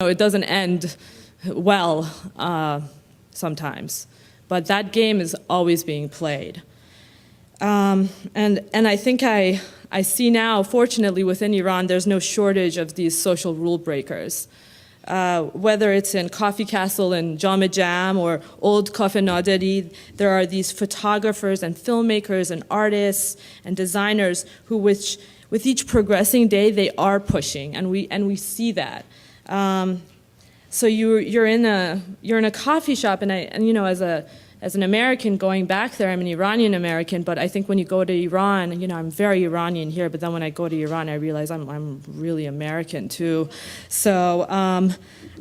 It doesn't end well sometimes, but that game is always being played. And I think I see now, fortunately, within Iran, there's no shortage of these social rule breakers. Whether it's in Coffee Castle and Jam Jam or Old Cafe Naderi, there are these photographers and filmmakers and artists and designers who, with each progressing day, they are pushing, and we see that. So you're in a coffee shop, and you know, as an American going back there, I'm an Iranian American, but I think when you go to Iran, you know, I'm very Iranian here, but then when I go to Iran, I realize I'm really American too. So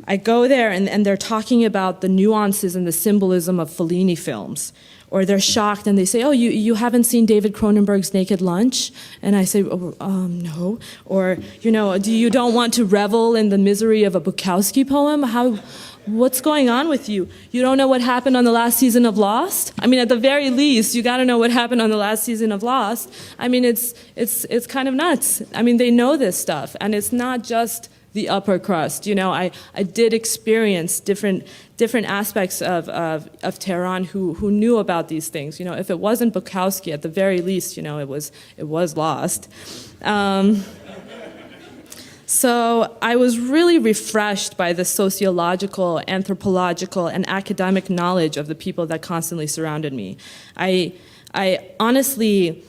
I go there, and they're talking about the nuances and the symbolism of Fellini films. Or they're shocked and they say, oh, you haven't seen David Cronenberg's Naked Lunch? And I say, no. Or, you know, you don't want to revel in the misery of a Bukowski poem? What's going on with you? You don't know what happened on the last season of Lost? I mean, at the very least, you gotta know what happened on the last season of Lost. I mean, it's kind of nuts. I mean, they know this stuff, and it's not just the upper crust. You know, I did experience different aspects of Tehran who knew about these things. You know, if it wasn't Bukowski, at the very least, you know, it was Lost. So I was really refreshed by the sociological, anthropological, and academic knowledge of the people that constantly surrounded me. I honestly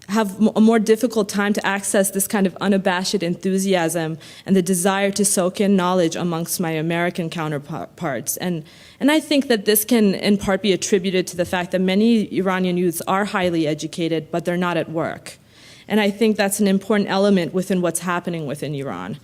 have a more difficult time to access this kind of unabashed enthusiasm and the desire to soak in knowledge amongst my American counterparts. And I think that this can in part be attributed to the fact that many Iranian youths are highly educated, but they're not at work. And I think that's an important element within what's happening within Iran.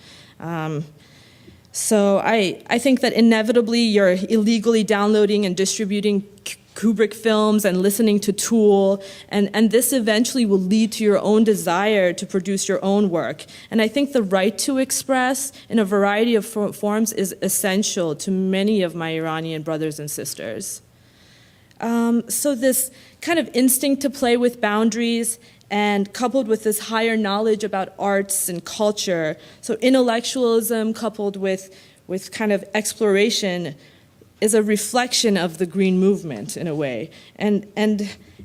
So I think that inevitably you're illegally downloading and distributing Kubrick films and listening to Tool, and this eventually will lead to your own desire to produce your own work. And I think the right to express in a variety of forms is essential to many of my Iranian brothers and sisters. So this kind of instinct to play with boundaries, and coupled with this higher knowledge about arts and culture, so intellectualism coupled with kind of exploration is a reflection of the Green Movement in a way, and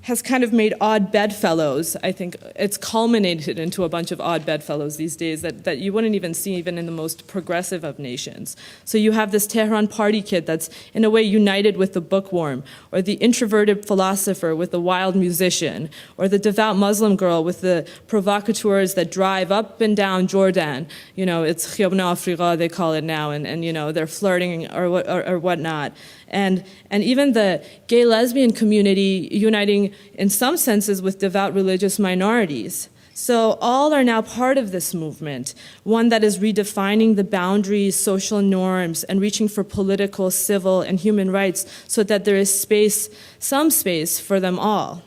has kind of made odd bedfellows. I think it's culminated into a bunch of odd bedfellows these days that you wouldn't even see even in the most progressive of nations. So you have this Tehran party kid that's in a way united with the bookworm, or the introverted philosopher with the wild musician, or the devout Muslim girl with the provocateurs that drive up and down Jordan. You know, it's Khiyabun Afriqa, they call it now, and you know, they're flirting or whatnot. And even the gay lesbian community uniting in some senses with devout religious minorities. So all are now part of this movement, one that is redefining the boundaries, social norms, and reaching for political, civil, and human rights so that there is space, some space for them all.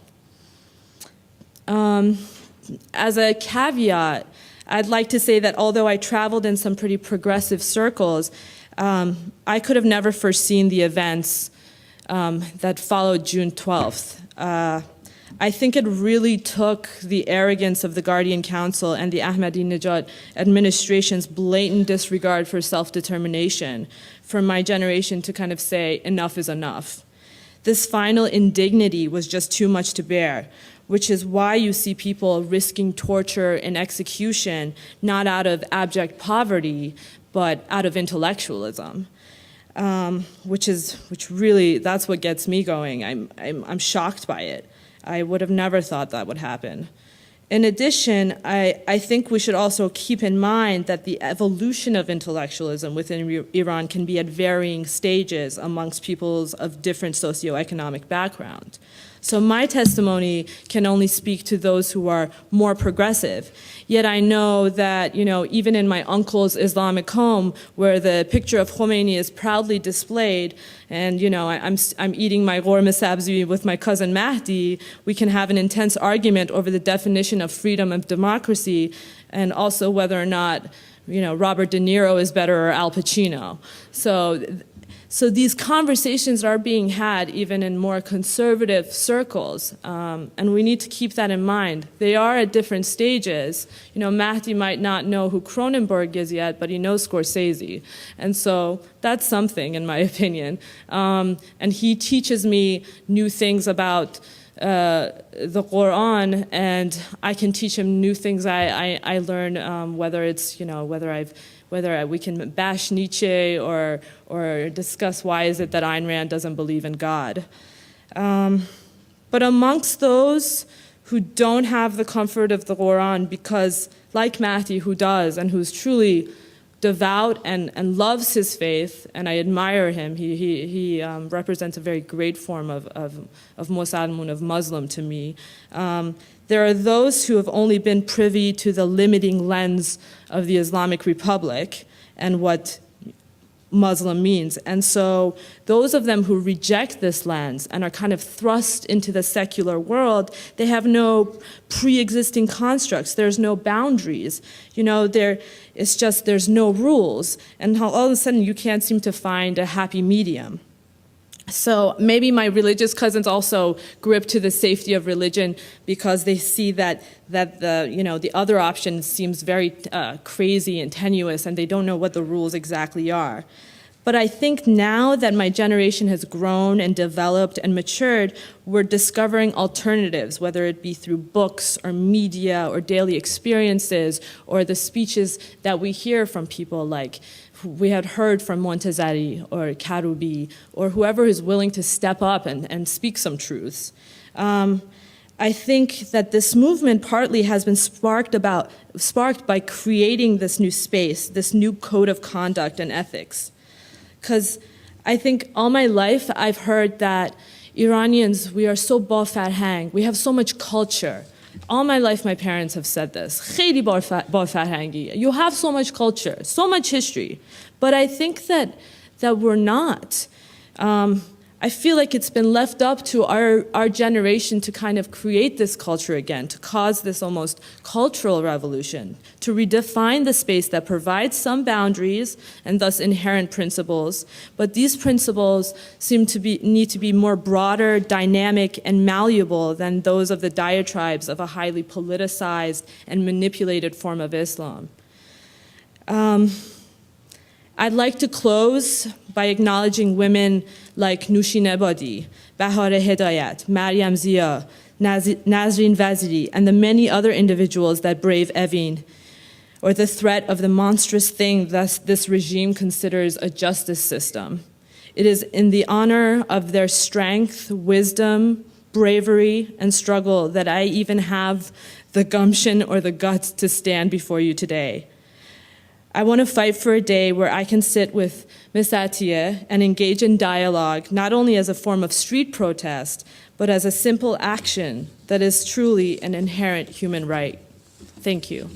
As a caveat, I'd like to say that although I traveled in some pretty progressive circles, I could have never foreseen the events that followed June 12th. I think it really took the arrogance of the Guardian Council and the Ahmadinejad administration's blatant disregard for self-determination for my generation to kind of say, enough is enough. This final indignity was just too much to bear, which is why you see people risking torture and execution, not out of abject poverty, but out of intellectualism, which really, that's what gets me going. I'm shocked by it. I would have never thought that would happen. In addition, I think we should also keep in mind that the evolution of intellectualism within Iran can be at varying stages amongst peoples of different socioeconomic background. So my testimony can only speak to those who are more progressive. Yet I know that, you know, even in my uncle's Islamic home, where the picture of Khomeini is proudly displayed, and you know, I'm eating my ghormeh sabzi with my cousin Mahdi, we can have an intense argument over the definition of freedom and democracy, and also whether or not Robert De Niro is better or Al Pacino. So these conversations are being had even in more conservative circles, and we need to keep that in mind. They are at different stages. Mahdi might not know who Cronenberg is yet, but he knows Scorsese. And so that's something, in my opinion. And he teaches me new things about the Quran, and I can teach him new things I learn, whether we can bash Nietzsche or discuss why is it that Ayn Rand doesn't believe in God. But amongst those who don't have the comfort of the Quran, because like Mahdi, who does and who's truly devout and loves his faith, and I admire him. He represents a very great form of Muslimun, of Muslim to me. There are those who have only been privy to the limiting lens of the Islamic Republic and what Muslim means. And so those of them who reject this lens and are kind of thrust into the secular world, they have no pre-existing constructs. There's no boundaries. It's just there's no rules. And all of a sudden you can't seem to find a happy medium. So maybe my religious cousins also grip to the safety of religion because they see that the other option seems very crazy and tenuous, and they don't know what the rules exactly are. But I think now that my generation has grown and developed and matured, we're discovering alternatives, whether it be through books or media or daily experiences or the speeches that we hear from people like we had heard from Montazeri or Karoubi or whoever is willing to step up and speak some truths. I think that this movement partly has been sparked by creating this new space, this new code of conduct and ethics. Because I think all my life I've heard that Iranians, we are so ba farhang, we have so much culture. All my life my parents have said this. Kheli ba farhangi. You have so much culture, so much history. But I think that we're not. I feel like it's been left up to our generation to kind of create this culture again, to cause this almost cultural revolution, to redefine the space that provides some boundaries and thus inherent principles. But these principles need to be more broader, dynamic, and malleable than those of the diatribes of a highly politicized and manipulated form of Islam. I'd like to close by acknowledging women like Nushin Ebadi, Bahar Hedayat, Maryam Zia, Nazreen Vaziri, and the many other individuals that brave Evin, or the threat of the monstrous thing thus this regime considers a justice system. It is in the honor of their strength, wisdom, bravery, and struggle that I even have the gumption or the guts to stand before you today. I want to fight for a day where I can sit with Ms. Atiyeh and engage in dialogue, not only as a form of street protest, but as a simple action that is truly an inherent human right. Thank you.